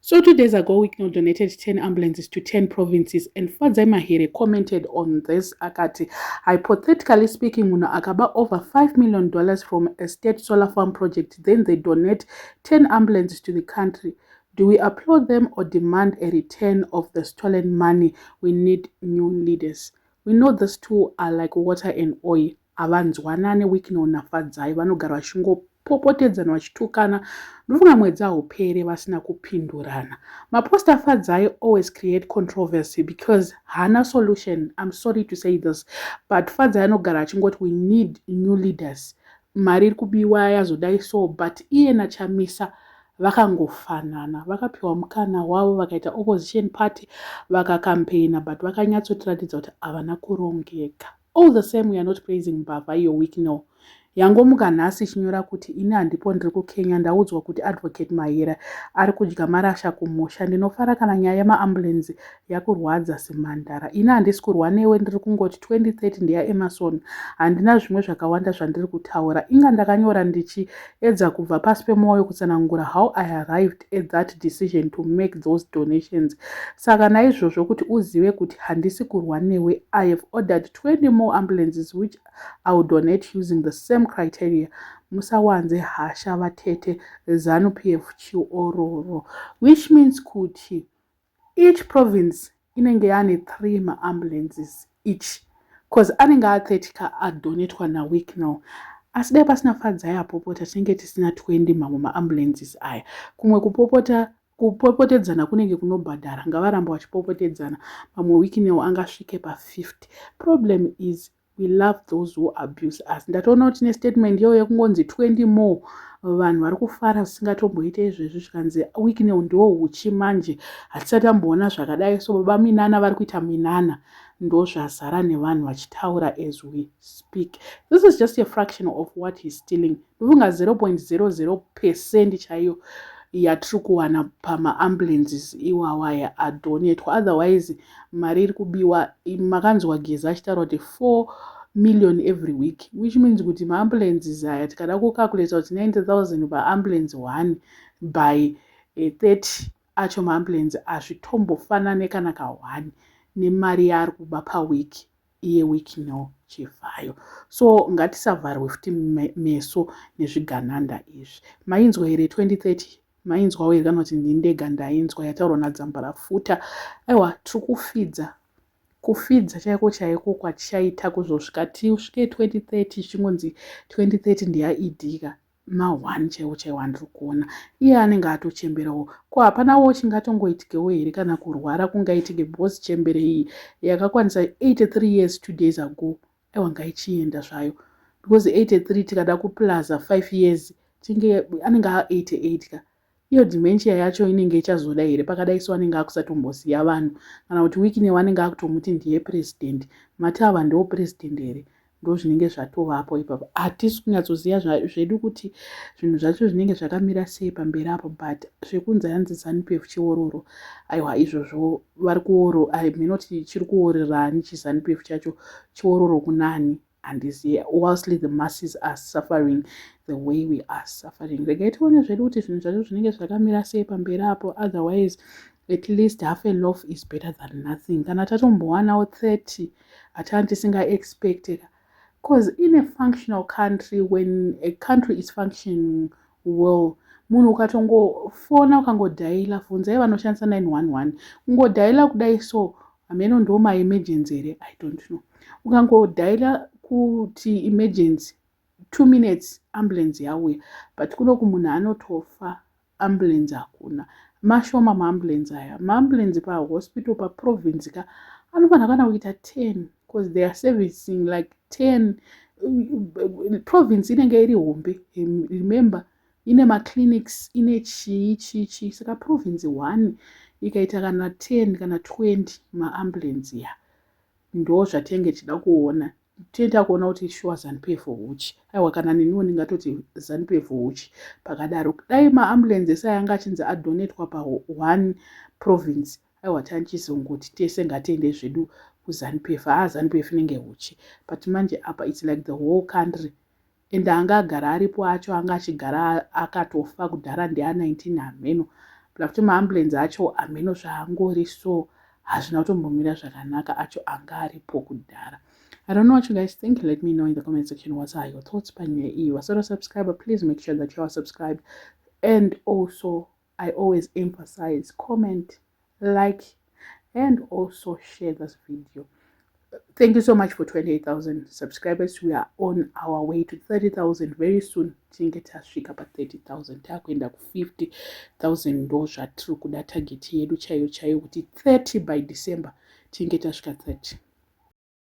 So 2 days ago, Wicknell donated 10 ambulances to 10 provinces, and Fadzai Mahere commented on this akati. Hypothetically speaking, munhu akaba over $5 million from a state solar farm project, then they donate 10 ambulances to the country. Do we applaud them or demand a return of the stolen money? We need new leaders. We know these two are like water and oil. Avanzwanane Wicknell na Fadzai vanogara vachingopopotedzana vachitukana ndofunga mwedzi haupere vasina kupindurana. Maposta Fadzai always create controversy because hana solution. I'm sorry to say this, but Fadzai anogara achingoti we need new leaders. Mari iri kubiwa yazodai so, but iye naChamisa vakangofanana, vakapiwa mukana wavo vakaita opposition party vakakampeina, but vakanyatsotiratidza kuti havana kurongeka. All the same, we are not praising mbavha iyo Wicknell. Yangomuka nhasi ichinyora kuti ini handipo ndiri kuKenya, ndaudzwa kuti advocate Mahera ari kudya marasha kumusha. Ndinofara kana nyaya yemaambulenzi yakurwadza semhandara. Ini handisi kurwa newe, ndiri kungoti 2030 ndeyaEmmerson. Handina zvimwe zvakawanda zvandiri kutaura. Inga ndakanyora ndichiedza kubva pasi pemwoyo kutsanangura how I arrived at that decision to make those donations. Saka naizvozvo kuti uzive kuti handisi kurwa newe, I have ordered 20 more ambulances which I will donate using the same criteria. Musawanze hasha vatete ZANU-PF chiororo, which means kuti each province inenge yane 3 maambulances each, because anenge a30 adonetwa naWicknell. Asi dai pasina Fadzai apopota tinenge tisina 20 mamwe maambulances aya. Kumwe kupopotedzana kunenge kunobhadhara, ngavaramba vachipopotedzana, mamwe Wicknell angasvike pa50. Problem is we love those who abuse us. Ndatoona kuti nestatement iyo yekungonzi 20 more vanhu vari kufara zvisingatomboite izvezvi zvikanzi Wicknell ndiwo huchi manje, hatisati tamboona zvakadai. So baba Minana vari kuita Minana, ndo zvazara nevanhu vachitaura as we speak. This is just a fraction of what he's stealing. Ndofunga 0.00% chaiyo yatiri kuwana pamaambulances iwawaya adonetwa. Otherwise mari iri kubiwa. Makanzwa Geza achitaura kuti 4 million every week, which means kuti maambulances aya tikada kucalculate kuti 90,000 paambulance 1 by 30 acho maambulance hazvitombofanane kana ka1 nemari yaari kuba pawiki iye Wicknell chivhayo. So ngatisavharwe futi meso nezvigananda izvi. Mainzwa here 2030? Mainzwawo here kana kuti ndindega ndainzwa yataurwa naDzamba Rafuta? Aiwa, tiri kufidza chaiko chaiko kwatichaita kuzosvika tisvike 2030 chingonzi 2030 ndiyaidika ma1 chaiwo chaiwo andiri kuona. Iye anenge atochemberawo. Ko hapanawo chingatongoitikewo here kana kurwara kungaitike? Because chembere iyi yakakwanisa 83 years 2 days ago aiwa ngaichienda zvayo, because 83 tikada kuplaza 5 years anenge a88 ka. Iyo dementia yacho inenge ichazoda here pakadaiswa anenge akusatomboziva vanhu, kana kuti Wicknell anenge akutomuti ndiye president. Mati ava ndiwo president here? Ndo zvinenge zvatovapo ipapo. Hatisi kunyatsoziva zvedu kuti zvinhu zvacho zvinenge zvakamira sei pamberi apo, but zvekunzi yanzi ZANU-PF chiororo, aiwa izvozvo vari kuoro. Minoti chiri kuorerani chiZANU-PF chacho chiororo kunani handizivi, whilstly the masses are suffering the way we are suffering. Regai tione zvedu kuti zvinhu zvacho zvinenge zvakamira sei pamberi apo. Otherwise at least half a loaf is better than nothing. Kana tatombowanawo 30 hatani tisinga-expect, because in a functional country, when a country is functioning well, munhu ukatongofona ukangodhaila, bvunzai vanoshandisa 911, ungodhaila kudai so ameno ndo maemergency here, I don't know. Ukangodhaila kuti emergency 2 minutes ambulance yauya, but kunoku munhu anotofa ambulance hakuna. Mashoma maambulance aya. Maambulance pahospital paprovince ka anofanira kana kuita 10, because they are servicing like 10 province inenge iri hombe. Remember, ine maclinics, ine chii. Saka province 1 ikaita kana 10 kana 20 maambulance ya, ndo zvatenge chida kuona. Tienda kuona kuti sure ZANU-PF huchi. Aiwa, kana neniwo ndingatoti ZANU-PF huchi pakadaro. Dai maambulance sayanga achinzi adonetwa pa1 province, aiwa tanchizongoti tese ngatiende zvedu kuZANU-PF. ZANU-PF inenge huchi, but manje apa it's like the whole country. And anga agara aripo acho anga achigara akatofa kudhara ndea 19 hameno. bva kuti maambulenzi acho hameno zvaangori, so hazvina kutombomira zvakanaka, acho anga aripo kudhara. I don't know what you guys think. Let me know in the comment section what are your thoughts. Wasoro subscriber, please make sure that you are subscribed. And also, I always emphasize comment, like, and also share this video. Thank you so much for 28,000 subscribers. We are on our way to 30,000 very soon. Tinge tasvika pa 30,000. Takuenda ku 50,000 ndo zvatiri kuda target yedu chaiyo kuti 30 by December. Tinge tasvika 30.